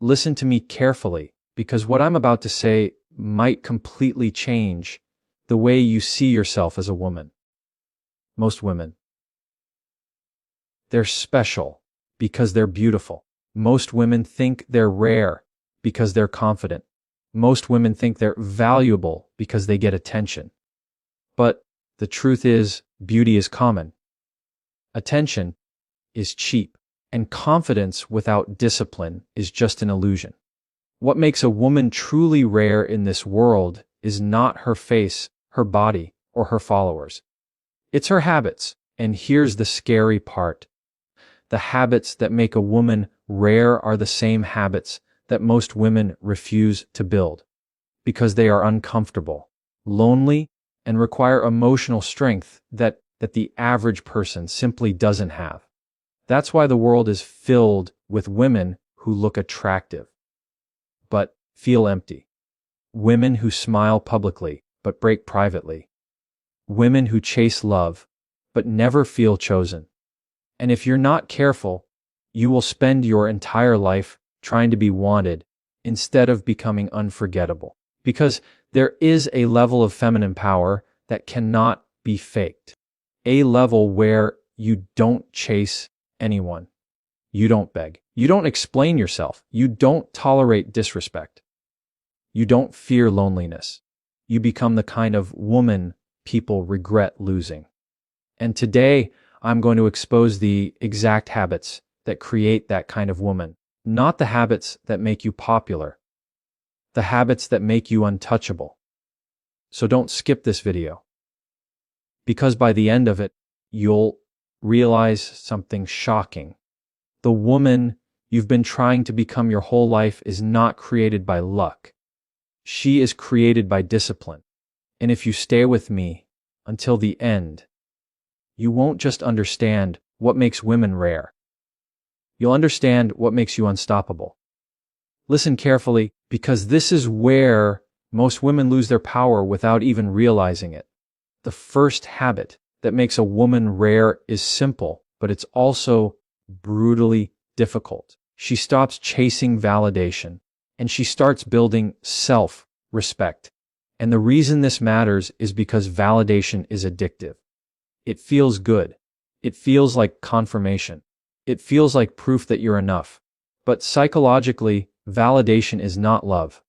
listen to me carefully, because what I'm about to say might completely change the way you see yourself as a woman. Most women, they're special because they're beautiful. Most women think they're rare because they're confident. Most women think they're valuable because they get attention. But the truth is, beauty is common. Attention is cheap, and confidence without discipline is just an illusion. What makes a woman truly rare in this world is not her face, her body, or her followers. It's her habits, and here's the scary part. The habits that make a woman rare are the same habits that most women refuse to build, because they are uncomfortable, lonely, and require emotional strength that the average person simply doesn't have. That's why the world is filled with women who look attractive, but feel empty. Women who smile publicly, but break privately. Women who chase love, but never feel chosen. And if you're not careful, you will spend your entire life trying to be wanted instead of becoming unforgettable. Because there is a level of feminine power that cannot be faked. A level where you don't chase anyone. You don't beg. You don't explain yourself. You don't tolerate disrespect. You don't fear loneliness. You become the kind of woman people regret losing. And today, I'm going to expose the exact habits that create that kind of woman. Not the habits that make you popular. The habits that make you untouchable. So don't skip this video. Because by the end of it, you'll realize something shocking. The woman you've been trying to become your whole life is not created by luck. She is created by discipline. And if you stay with me until the end, you won't just understand what makes women rare. You'll understand what makes you unstoppable. Listen carefully, because this is where most women lose their power without even realizing it. The first habit that makes a woman rare is simple, but it's also brutally difficult. She stops chasing validation, and she starts building self-respect. And the reason this matters is because validation is addictive. It feels good. It feels like confirmation. It feels like proof that you're enough. But psychologically, validation is not love.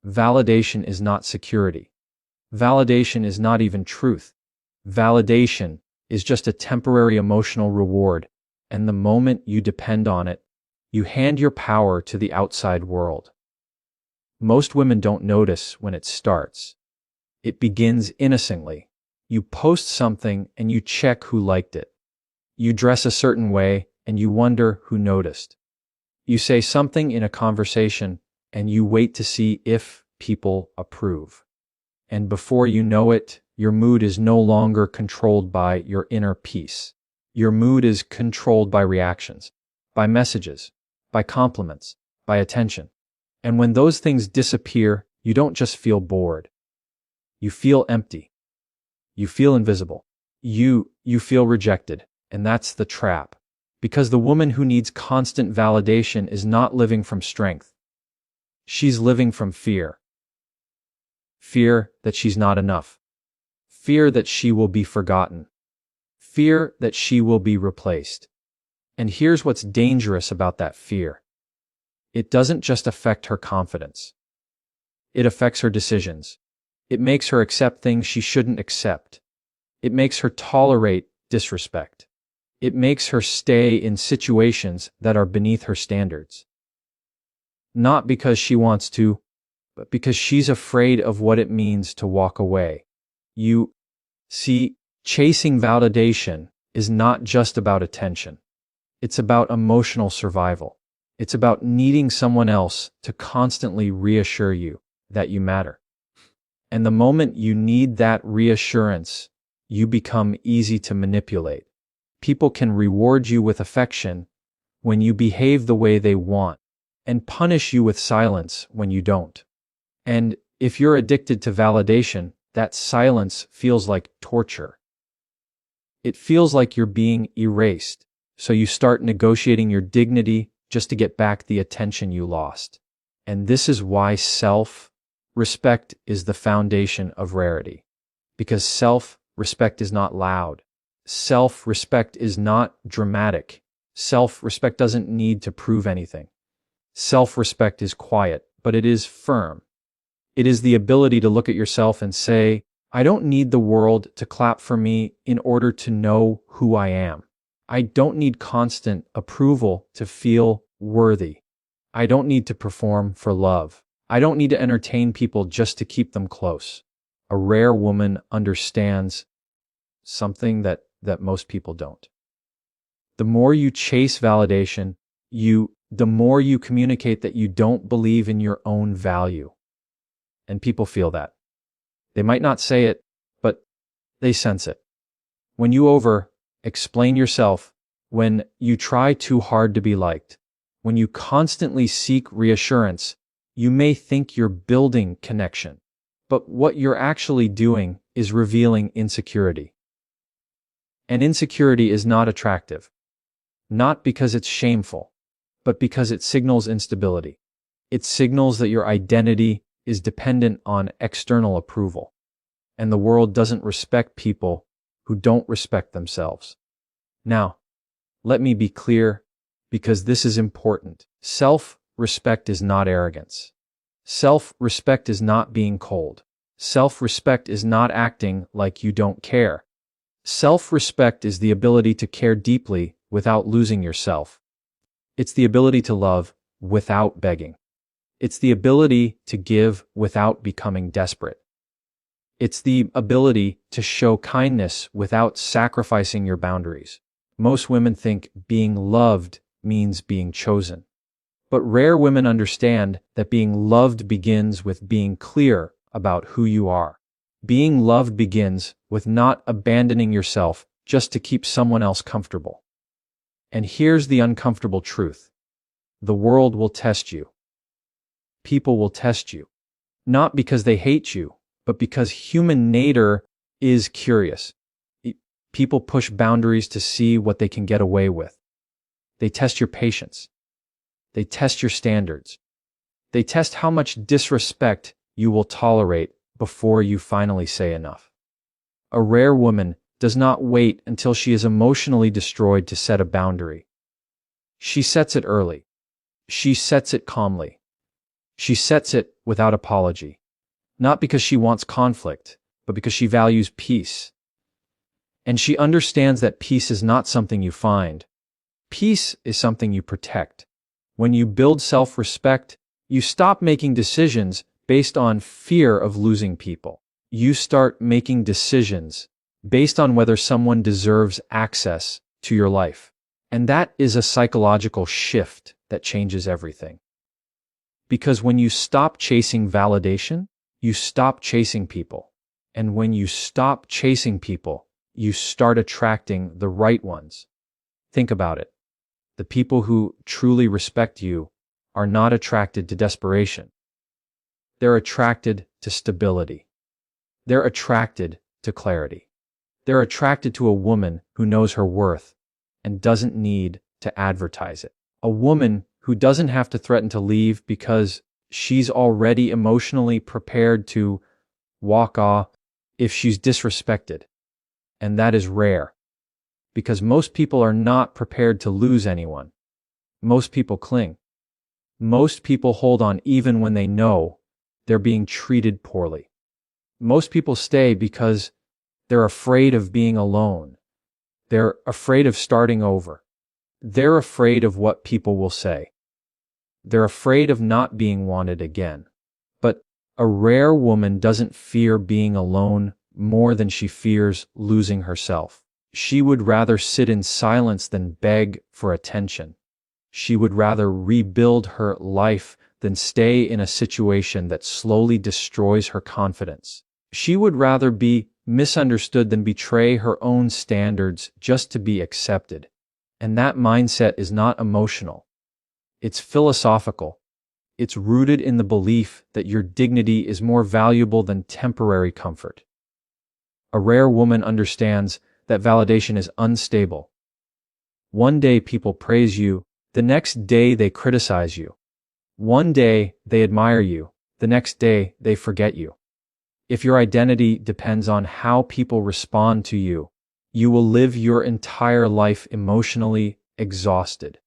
Validation is not security. Validation is not even truth. Validation is just a temporary emotional reward, and the moment you depend on it, you hand your power to the outside world. Most women don't notice when it starts. It begins innocently. You post something and you check who liked it. You dress a certain way and you wonder who noticed. You say something in a conversation and you wait to see if people approve. And before you know it, your mood is no longer controlled by your inner peace. Your mood is controlled by reactions, by messages, by compliments, by attention. And when those things disappear, you don't just feel bored. You feel empty. You feel invisible. You feel rejected. And that's the trap. Because the woman who needs constant validation is not living from strength. She's living from fear. Fear that she's not enough. Fear that she will be forgotten. Fear that she will be replaced. And here's what's dangerous about that fear. It doesn't just affect her confidence. It affects her decisions. It makes her accept things she shouldn't accept. It makes her tolerate disrespect. It makes her stay in situations that are beneath her standards. Not because she wants to, but because she's afraid of what it means to walk away. You see, chasing validation is not just about attention. It's about emotional survival. It's about needing someone else to constantly reassure you that you matter. And the moment you need that reassurance, you become easy to manipulate. People can reward you with affection when you behave the way they want, and punish you with silence when you don't. And if you're addicted to validation, that silence feels like torture. It feels like you're being erased, so you start negotiating your dignity just to get back the attention you lost. And this is why self-respect is the foundation of rarity. Because self-respect is not loud. Self-respect is not dramatic. Self-respect doesn't need to prove anything. Self-respect is quiet, but it is firm. It is the ability to look at yourself and say, I don't need the world to clap for me in order to know who I am. I don't need constant approval to feel worthy. I don't need to perform for love. I don't need to entertain people just to keep them close. A rare woman understands something that most people don't. The more you chase validation, the more you communicate that you don't believe in your own value. And people feel that. They might not say it, but they sense it. When you over-explain yourself, when you try too hard to be liked, when you constantly seek reassurance, you may think you're building connection, but what you're actually doing is revealing insecurity. And insecurity is not attractive, not because it's shameful, but because it signals instability. It signals that your identity is dependent on external approval, and the world doesn't respect people who don't respect themselves. Now, let me be clear, because this is important. Self-respect is not arrogance. Self-respect is not being cold. Self-respect is not acting like you don't care. Self-respect is the ability to care deeply without losing yourself. It's the ability to love without begging. It's the ability to give without becoming desperate. It's the ability to show kindness without sacrificing your boundaries. Most women think being loved means being chosen. But rare women understand that being loved begins with being clear about who you are. Being loved begins with not abandoning yourself just to keep someone else comfortable. And here's the uncomfortable truth. The world will test you. People will test you. Not because they hate you, but because human nature is curious. People push boundaries to see what they can get away with. They test your patience. They test your standards. They test how much disrespect you will tolerate before you finally say enough. A rare woman does not wait until she is emotionally destroyed to set a boundary. She sets it early. She sets it calmly. She sets it without apology. Not because she wants conflict, but because she values peace. And she understands that peace is not something you find. Peace is something you protect. When you build self-respect, you stop making decisions based on fear of losing people. You start making decisions based on whether someone deserves access to your life. And that is a psychological shift that changes everything. Because when you stop chasing validation, you stop chasing people. And when you stop chasing people, you start attracting the right ones. Think about it. The people who truly respect you are not attracted to desperation. They're attracted to stability. They're attracted to clarity. They're attracted to a woman who knows her worth and doesn't need to advertise it. A woman who doesn't have to threaten to leave because she's already emotionally prepared to walk off if she's disrespected. And that is rare, because most people are not prepared to lose anyone. Most people cling. Most people hold on even when they know they're being treated poorly. Most people stay because they're afraid of being alone. They're afraid of starting over. They're afraid of what people will say. They're afraid of not being wanted again. But a rare woman doesn't fear being alone more than she fears losing herself. She would rather sit in silence than beg for attention. She would rather rebuild her life than stay in a situation that slowly destroys her confidence. She would rather be misunderstood than betray her own standards just to be accepted. And that mindset is not emotional. It's philosophical. It's rooted in the belief that your dignity is more valuable than temporary comfort. A rare woman understands that validation is unstable. One day people praise you, The next day they criticize you. One day they admire you. The next day they forget you. If your identity depends on how people respond to you, you will live your entire life emotionally exhausted.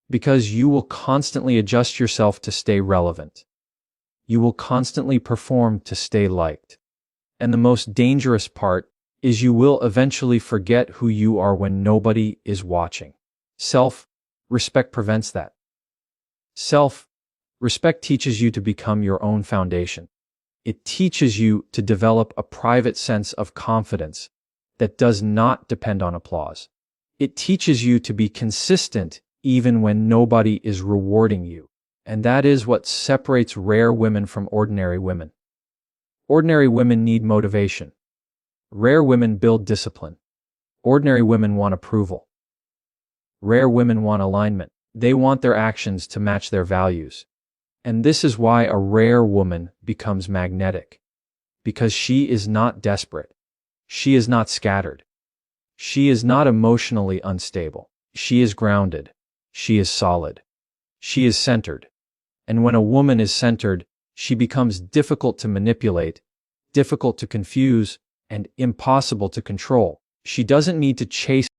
Because you will constantly adjust yourself to stay relevant. You will constantly perform to stay liked. And the most dangerous part is you will eventually forget who you are when nobody is watching. Self-respect prevents that. Self-respect teaches you to become your own foundation. It teaches you to develop a private sense of confidence that does not depend on applause. It teaches you to be consistent even when nobody is rewarding you. And that is what separates rare women from ordinary women. Ordinary women need motivation. Rare women build discipline. Ordinary women want approval. Rare women want alignment. They want their actions to match their values. And this is why a rare woman becomes magnetic. Because she is not desperate. She is not scattered. She is not emotionally unstable. She is grounded. She is solid. She is centered. And when a woman is centered, she becomes difficult to manipulate, difficult to confuse, and impossible to control. She doesn't need to chase